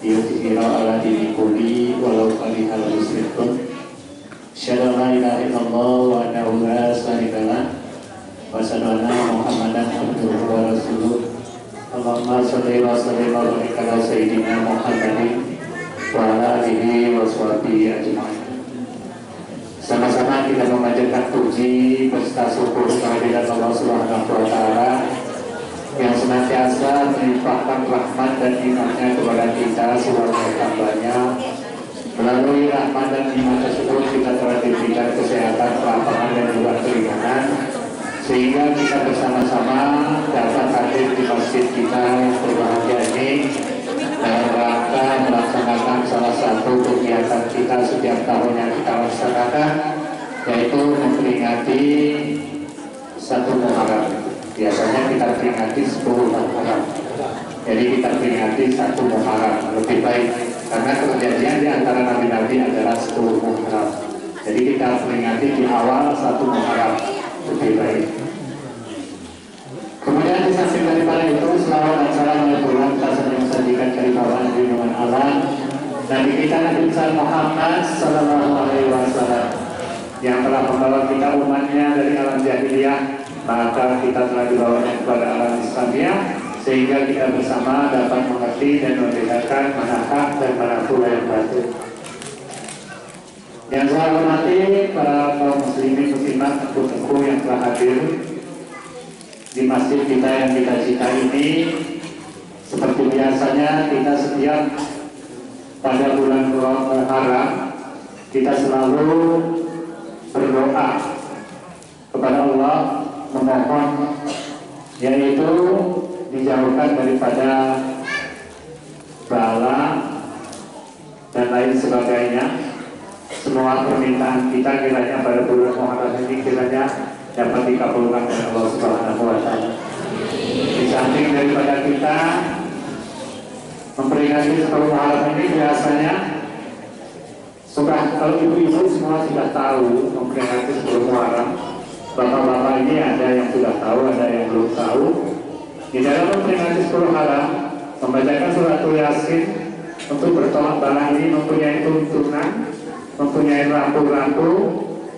liyudhhira 'ala dini kulli walau karihal musyrikun. Asyhadu an la ilaha illallah wa annahu la syarika lah wa asyhadu anna Muhammadan abduhu wa rasuluh. Allahumma shalli wa sallim wa barik ala sayyidina Muhammadin wa ala alihi wa sahbihi ajma'in. Sama-sama kita memanjatkan puji beserta syukur kehadirat Allah Subhanahu wa taala yang senantiasa melimpahkan rahmat dan nikmatnya kepada kita sebagai hambanya. Melalui rahmat dan nikmat tersebut kita telah diberikan kesehatan, kelapangan dan juga keringanan, sehingga kita bersama-sama dapat hadir di masjid kita yang berbahagia ini dalam rangka melaksanakan salah satu kegiatan kita setiap tahun yang kita laksanakan, yaitu memperingati 1 Muharram. Biasanya kita peringati 10 Muharram, jadi kita peringati 1 Muharram lebih baik, karena perjanjian di antara nabi-nabi adalah 10 Muharram. Jadi kita peringati di awal 1 Muharram lebih baik. Kemudian di samping daripada itu, selawat dan salam Alaihi Wasallam yang sajikan dari bawah Nabi Muhammad Allah, Nabi kita Nabi besar Muhammad Sallallahu Alaihi Wasallam yang telah membawa kita umatnya dari alam jahiliyah, maka kita telah dibawanya kepada alam Islamiyah, sehingga kita bersama dapat mengerti dan membedakan mana hak dan mana pula yang batil. Yang saya hormati para kaum muslimin muslimat teku yang telah hadir di masjid kita yang kita cinta ini. Seperti biasanya kita setiap pada bulan Muharram kita selalu berdoa kepada Allah, memohon yaitu dijauhkan daripada bala dan lain sebagainya. Semua permintaan kita kiranya pada bulan Muharram ini kiranya dapat dikabulkan oleh Allah Subhanahu wa taala. Di samping daripada kita memperingati 10 Muharram ini, biasanya sudah, kalau ibu-ibu semua sudah tahu memperingati 10 Muharram. Bapak-bapak ini ada yang sudah tahu, ada yang belum tahu. Di dalam memperingati 10 Muharram, membacakan surat Yasin untuk bertolak bala ini mempunyai tuntunan, mempunyai rambu-rambu,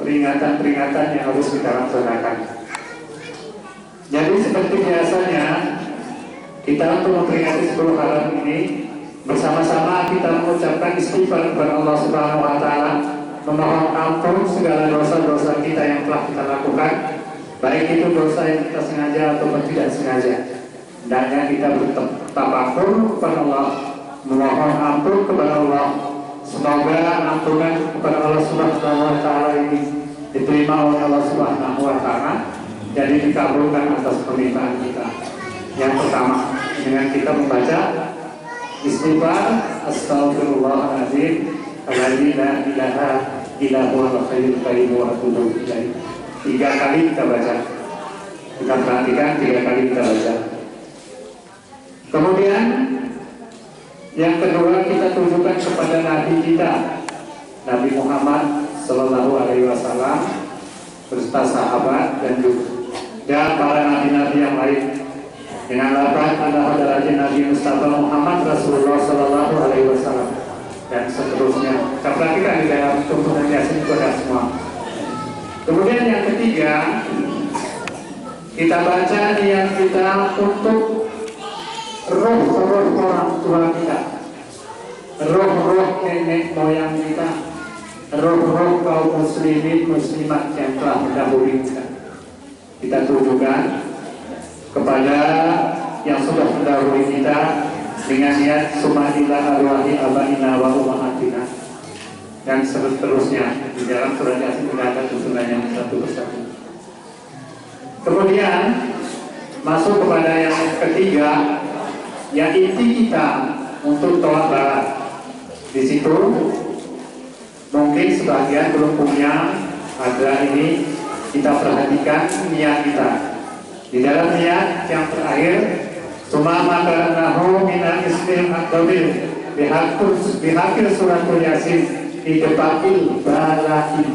peringatan-peringatan yang harus kita laksanakan. Jadi seperti biasanya kita untuk memperingati 10 Muharram ini bersama-sama kita mengucapkan istighfar kepada Allah Subhanahu wa taala, memohon ampun segala dosa-dosa kita yang telah kita lakukan, baik itu dosa yang kita sengaja atau tidak sengaja. Hendaknya kita bertafakur kepada Allah, memohon ampun kepada Allah. Semoga ampunan kepada Allah Subhanahu wa taala ini diterima oleh Allah Subhanahu wa taala, jadi dikabulkan atas permintaan kita. Yang pertama, dengan kita membaca istighfar, astagfirullahaladzim alladzi la ilaha illa huwal hayyul qayyum wa atubu ilaih. 3 kali kita baca. Kita perhatikan 3 kali kita baca. Kemudian yang kedua, kita tunjukkan kepada Nabi kita, Nabi Muhammad Sallallahu Alaihi Wasallam beserta sahabat dan juga para nabi-nabi yang lain dengan lafaz ala hadratin Nabi Mustafa Muhammad Rasulullah Sallallahu Alaihi Wasallam dan seterusnya. Kita perhatikan di dalam tuntunan Yasin kepada semua. Kemudian yang ketiga, kita baca niat kita untuk roh-roh orang tua kita, roh-roh nenek moyang kita, roh-roh kaum muslimin muslimat yang telah mendahului kita. Kita tujukan kepada yang sudah mendahului kita dengan niat sumailah arwahi abaina wa ummahatina dan seterusnya. Di dalam surat Yasin ada susunannya satu persatu. Kemudian masuk kepada yang ketiga, yang inti kita untuk tolak bala. Di situ mungkin sebagian belum punya, ada ini kita perhatikan niat kita. Di dalam niat yang terakhir, summa makarnahu minal ismil akbabil bihakil suratul Yasin di depanil balain.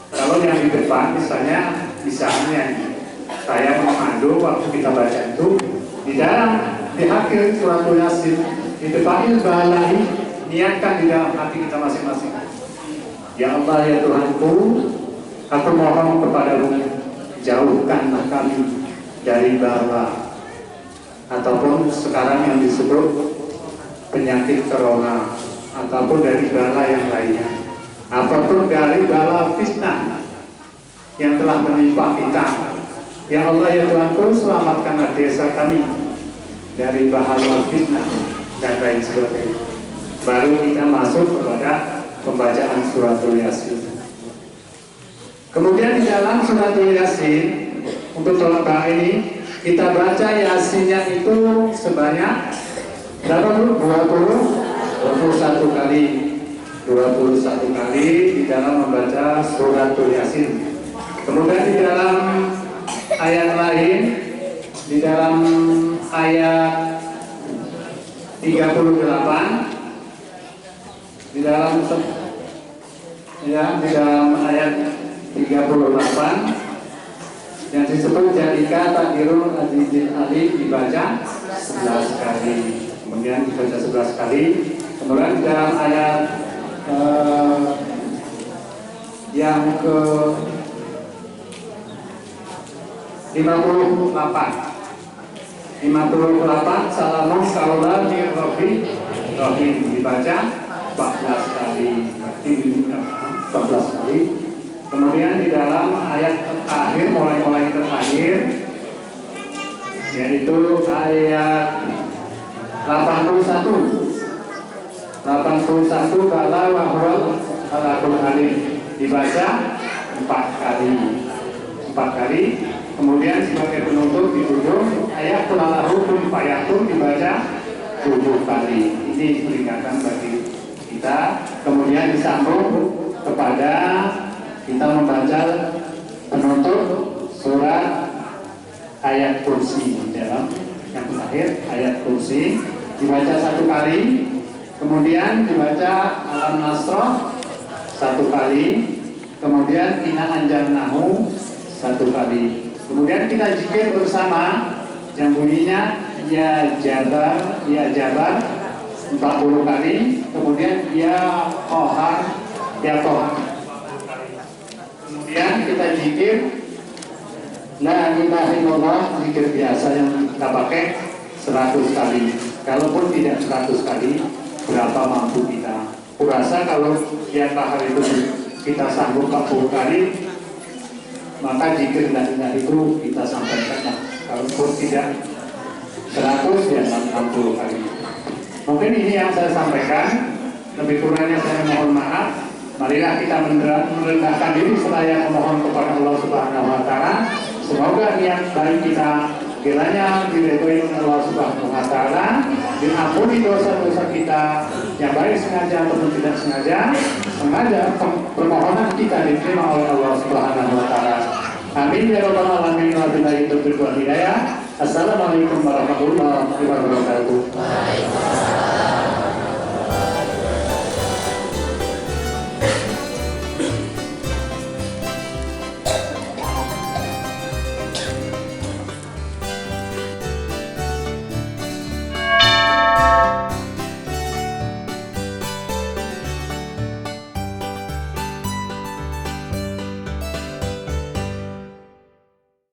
Kalau yang di depan misalnya saya memandu waktu kita baca itu di dalam di akhir surat Yasin Ittifaqil balahi, niatkan di dalam hati kita masing-masing. Ya Allah, ya Tuhanku, aku mohon kepadamu, jauhkanlah kami dari bala ataupun sekarang yang disebut penyakit corona ataupun dari bala yang lainnya, apapun dari bala fitnah yang telah menimpa kita. Ya Allah, ya Tuhanku, selamatkanlah desa kami dari bahaya fitnah dan lain sebagainya. Baru kita masuk kepada pembacaan suratul Yasin. Kemudian di dalam suratul Yasin untuk tolak ini kita baca Yasinnya itu sebanyak berapa dulu? 21 kali. 21 kali di dalam membaca suratul Yasin. Kemudian di dalam ayat lain, di dalam ayat 38, di dalam ayat 38 yang disebut jadika takdirul azizil alim dibaca 11 kali, kemudian dibaca 11 kali. Kemudian di dalam ayat yang ke 58 salamun kaulan min rabbi rahim dibaca 14 kali, berarti 14 kali. Kemudian di dalam ayat terakhir, mulai terakhir, yaitu ayat 81 kala wahwal alakul alim dibaca 4 kali. Kemudian sebagai penutup di ujung ayat kulalahu kun fayakun dibaca 7 kali. Ini peringatan bagi kita. Kemudian disambung kepada kita membaca penutup surat ayat kursi dalam yang terakhir, ayat kursi dibaca 1 kali. Kemudian dibaca alam nasroh 1 kali. Kemudian inna anjalnahu 1 kali. Kemudian kita zikir bersama yang bunyinya ya jabar 40 kali. Kemudian ya kohar. Kemudian kita zikir la ilaha illallah, zikir biasa yang kita pakai 100 kali. Kalaupun tidak 100 kali, berapa mampu kita? Kurasa kalau yang tahar itu kita sanggup 40 kali, maka zikir la ilaha itu kita sampaikan. Kalaupun tidak 100 ya 60 kali. Mungkin ini yang saya sampaikan. Lebih kurangnya saya mohon maaf. Marilah kita merendahkan diri seraya memohon kepada Allah Subhanahu wa Ta'ala. Semoga niat baik kita kiranya diridhoi oleh Allah Subhanahu wa Ta'ala, diampuni dosa-dosa kita yang baik sengaja ataupun tidak sengaja. Permohonan kita diterima oleh Allah Subhanahu wa Ta'ala. Amin ya rabbal alamin. Wabillahi taufiq wal hidayah. Assalamualaikum warahmatullahi wabarakatuh.